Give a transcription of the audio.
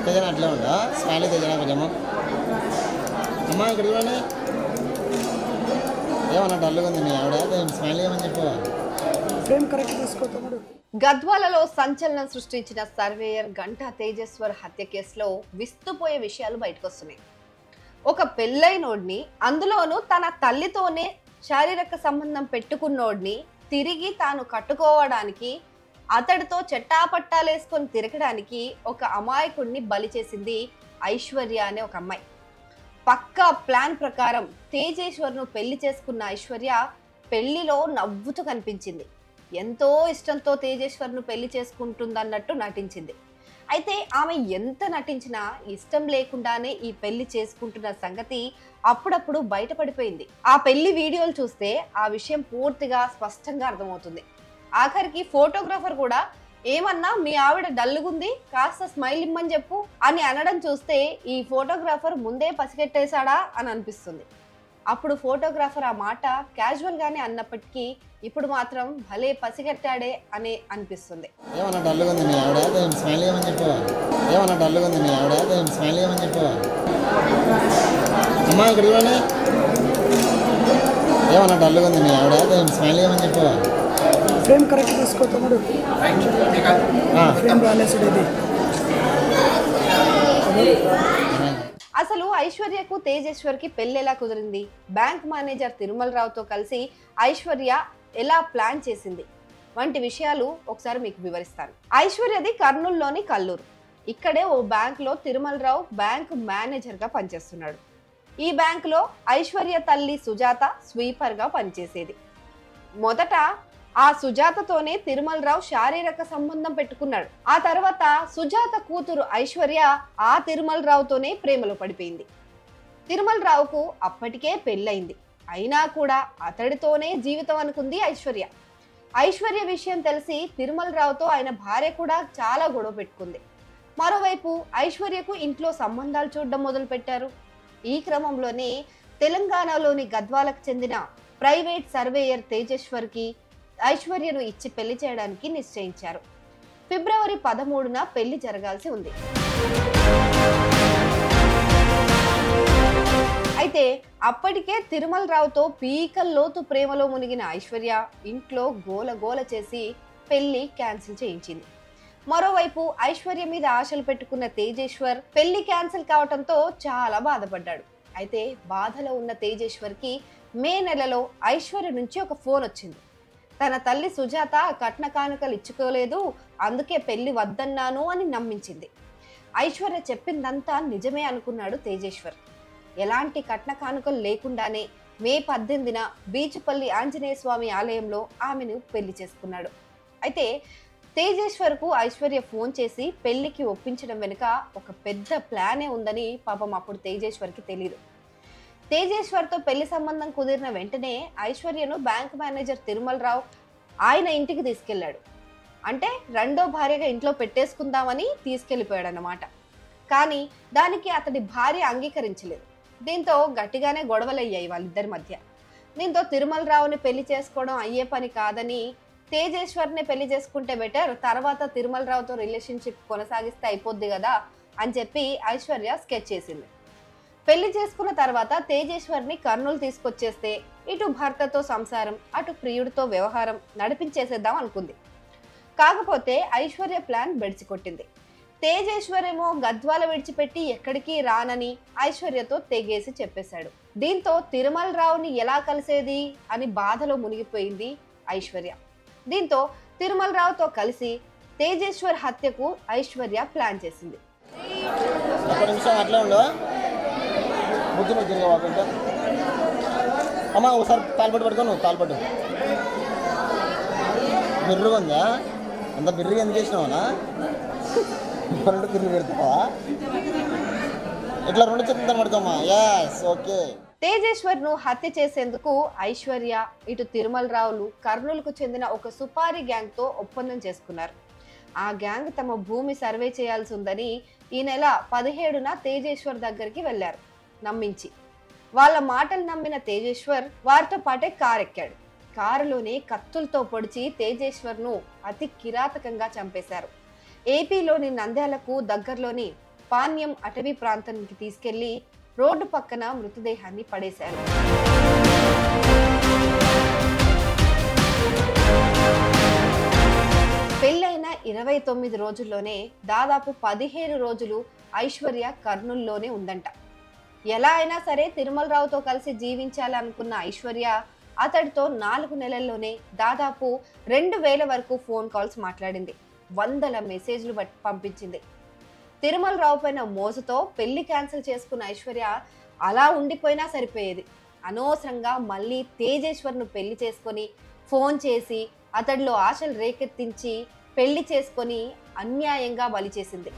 తేజన అట్లే ఉందా స్మైలీ తేజన కొంచెము అమ్మా ఇక్కడ చూడండి ఏమన్నా డల్గా ఉంది నీ ఆవిడ స్మైల్ ఏమని చెప్పు ఫ్రేమ్ కరెక్ట్ తీసుకోతాడు. గద్వాలలో సంచలనం సృష్టించిన సర్వేయర్ గంటా తేజేశ్వర్ హత్య కేసులో విస్తుపోయే విషయాలు బయటకొస్తున్నాయి. ఒక పెళ్ళైనోడిని, అందులోనూ తన తల్లితోనే శారీరక సంబంధం పెట్టుకున్నోడిని తిరిగి తాను కట్టుకోవడానికి, అతడితో చెట్టాపట్టాలేసుకొని తిరగడానికి ఒక అమాయకుడిని బలి చేసింది ఐశ్వర్య అనే ఒక అమ్మాయి. పక్కా ప్లాన్ ప్రకారం తేజేశ్వర్ను పెళ్లి చేసుకున్న ఐశ్వర్య పెళ్లిలో నవ్వుతూ కనిపించింది. ఎంతో ఇష్టంతో తేజేశ్వర్ను పెళ్లి చేసుకుంటుందన్నట్టు నటించింది. అయితే ఆమె ఎంత నటించినా ఇష్టం లేకుండానే ఈ పెళ్లి చేసుకుంటున్న సంగతి అప్పుడప్పుడు బయటపడిపోయింది. ఆ పెళ్లి వీడియోలు చూస్తే ఆ విషయం పూర్తిగా స్పష్టంగా అర్థమవుతుంది. ఆఖరికి ఫోటోగ్రాఫర్ కూడా ఏమన్నా మీ ఆవిడ డల్లుగుంది, కాస్త స్మైల్ ఇమ్మని చెప్పు అని అనడం చూస్తే ఈ ఫోటోగ్రాఫర్ ముందే పసిగట్టేశాడా అని అనిపిస్తుంది. అప్పుడు ఫోటోగ్రాఫర్ ఆ మాట క్యాజువల్ గానే అన్నప్పటికీ ఇప్పుడు మాత్రం భలే పసిగట్టాడే అని అనిపిస్తుంది. ఏమన్నా డల్గా ఉంది నీ ఆవిడ స్మైల్ ఏమని చెప్పు ఏమన్నా డల్గా ఉంది నీ ఆవిడ స్మైల్ ఏమని చెప్పు అమ్మా ఇక్కడ చూడండి ఏమన్నా డల్గా ఉంది నీ ఆవిడ స్మైల్ ఏమని చెప్పు ఫ్రేమ్ కరెక్ట్ తీసుకోతాడు. ఫ్రేమ్ రాలేసాడు ఇది. అసలు ఐశ్వర్యకు తేజేశ్వర్కి పెళ్లి ఎలా కుదిరింది? బ్యాంక్ మేనేజర్ తిరుమల రావుతో కలిసి ఐశ్వర్య ఎలా ప్లాన్ చేసింది వంటి విషయాలు ఒకసారి మీకు వివరిస్తాను. ఐశ్వర్యది కర్నూలులోని కల్లూరు. ఇక్కడే ఓ బ్యాంకులో తిరుమల రావు బ్యాంక్ మేనేజర్ గా పనిచేస్తున్నాడు. ఈ బ్యాంకులో ఐశ్వర్య తల్లి సుజాత స్వీపర్ గా పనిచేసేది. మొదట ఆ సుజాతతోనే తిరుమల రావు శారీరక సంబంధం పెట్టుకున్నాడు. ఆ తర్వాత సుజాత కూతురు ఐశ్వర్య ఆ తిరుమల రావుతోనే ప్రేమలో పడిపోయింది. తిరుమల రావుకు అప్పటికే పెళ్ళయింది. అయినా కూడా అతడితోనే జీవితం అనుకుంది ఐశ్వర్య. ఐశ్వర్య విషయం తెలిసి తిరుమల రావుతో ఆయన భార్య కూడా చాలా గొడవ పెట్టుకుంది. మరోవైపు ఐశ్వర్యకు ఇంట్లో సంబంధాలు చూడడం మొదలు పెట్టారు. ఈ క్రమంలోనే తెలంగాణలోని గద్వాలకు చెందిన ప్రైవేట్ సర్వేయర్ తేజేశ్వర్కి ఐశ్వర్యను ఇచ్చి పెళ్లి చేయడానికి నిశ్చయించారు. ఫిబ్రవరి 13న పెళ్లి జరగాల్సి ఉంది. అయితే అప్పటికే తిరుమల రావుతో పీకల్లోతు ప్రేమలో మునిగిన ఐశ్వర్య ఇంట్లో గోల చేసి పెళ్లి క్యాన్సిల్ చేయించింది. మరోవైపు ఐశ్వర్య మీద ఆశలు పెట్టుకున్న తేజేశ్వర్ పెళ్లి క్యాన్సిల్ కావడంతో చాలా బాధపడ్డాడు. అయితే బాధలో ఉన్న తేజేశ్వర్కి మే నెలలో ఐశ్వర్య నుంచి ఒక ఫోన్ వచ్చింది. తన తల్లి సుజాత కట్న కానుకలు ఇచ్చుకోలేదు, అందుకే పెళ్లి వద్దన్నాను అని నమ్మించింది. ఐశ్వర్య చెప్పిందంతా నిజమే అనుకున్నాడు తేజేశ్వర్. ఎలాంటి కట్న కానుకలు లేకుండానే మే 18న బీచుపల్లి ఆంజనేయ స్వామి ఆలయంలో ఆమెను పెళ్లి చేసుకున్నాడు. అయితే తేజేశ్వర్కు ఐశ్వర్య ఫోన్ చేసి పెళ్లికి ఒప్పించడం వెనుక ఒక పెద్ద ప్లానే ఉందని పాపం అప్పుడు తేజేశ్వర్కి తెలియదు. తేజేశ్వర్తో పెళ్లి సంబంధం కుదిరిన వెంటనే ఐశ్వర్యను బ్యాంక్ మేనేజర్ తిరుమల రావు ఆయన ఇంటికి తీసుకెళ్లాడు. అంటే రెండో భార్యగా ఇంట్లో పెట్టేసుకుందామని తీసుకెళ్లిపోయాడు అన్నమాట. కానీ దానికి అతడి భార్య అంగీకరించలేదు. దీంతో గట్టిగానే గొడవలయ్యాయి వాళ్ళిద్దరి మధ్య. దీంతో తిరుమల రావుని పెళ్లి చేసుకోవడం అయ్యే పని కాదని తేజేశ్వర్ని పెళ్లి చేసుకుంటే బెటర్, తర్వాత తిరుమల రావుతో రిలేషన్షిప్ కొనసాగిస్తే అయిపోద్ది కదా అని చెప్పి ఐశ్వర్య స్కెచ్ చేసింది. పెళ్లి చేసుకున్న తర్వాత తేజేశ్వర్ని కర్నూలు తీసుకొచ్చేస్తే ఇటు భర్తతో సంసారం, అటు ప్రియుడితో వ్యవహారం నడిపించేసేద్దాం అనుకుంది. కాకపోతే ఐశ్వర్య ప్లాన్ బెడిచికొట్టింది. తేజేశ్వర్ ఏమో గద్వాల విడిచిపెట్టి ఎక్కడికి రానని ఐశ్వర్యతో తెగేసి చెప్పేశాడు. దీంతో తిరుమల రావుని ఎలా కలిసేది అని బాధలో మునిగిపోయింది ఐశ్వర్య. దీంతో తిరుమల రావుతో కలిసి తేజేశ్వర్ హత్యకు ఐశ్వర్య ప్లాన్ చేసింది. అమ్మా ఒకసారి తాల్పట్టు పట్టుకో, నువ్వు తాల్పట్టు బిర్రుగా ఉందా? అంత బిర్రుగా ఎందుకు వేసినావునా? బిర్రు పెడతావా? ఇట్లా 2 చేతులతో పడుకోమ్మా. Yes, okay. తేజేశ్వర్ను హత్య చేసేందుకు ఐశ్వర్య ఇటు తిరుమల రావులు కర్నూలుకు చెందిన ఒక సుపారీ గ్యాంగ్తో ఒప్పందం చేసుకున్నారు. ఆ గ్యాంగ్ తమ భూమి సర్వే చేయాల్సి ఉందని ఈ నెల 17న తేజేశ్వర్ దగ్గరికి వెళ్లారు నమ్మించి. వాళ్ళ మాటలు నమ్మిన తేజేశ్వర్ వారితో పాటే కారు ఎక్కాడు. కారులోనే కత్తులతో పొడిచి తేజేశ్వర్ను అతి కిరాతకంగా చంపేశారు. ఏపీలోని నంద్యాలకు దగ్గరలోని పాణ్యం అటవీ ప్రాంతానికి తీసుకెళ్లి రోడ్డు పక్కన మృతదేహాన్ని పడేశారు. పెళ్ళైన 29 రోజుల్లోనే దాదాపు 17 రోజులు ఐశ్వర్య కర్నూలులోనే ఉందంట. ఎలా అయినా సరే తిరుమల రావుతో కలిసి జీవించాలనుకున్న ఐశ్వర్య అతడితో 4 నెలల్లోనే దాదాపు 2000 వరకు ఫోన్ కాల్స్ మాట్లాడింది. వందల మెసేజ్లు పంపించింది. తిరుమల రావు పైన మోజుతో పెళ్లి క్యాన్సిల్ చేసుకున్న ఐశ్వర్య అలా ఉండిపోయినా సరిపోయేది. అనవసరంగా మళ్ళీ తేజేశ్వర్ను పెళ్లి చేసుకొని ఫోన్ చేసి అతడిలో ఆశలు రేకెత్తించి పెళ్లి చేసుకొని అన్యాయంగా బలి చేసింది.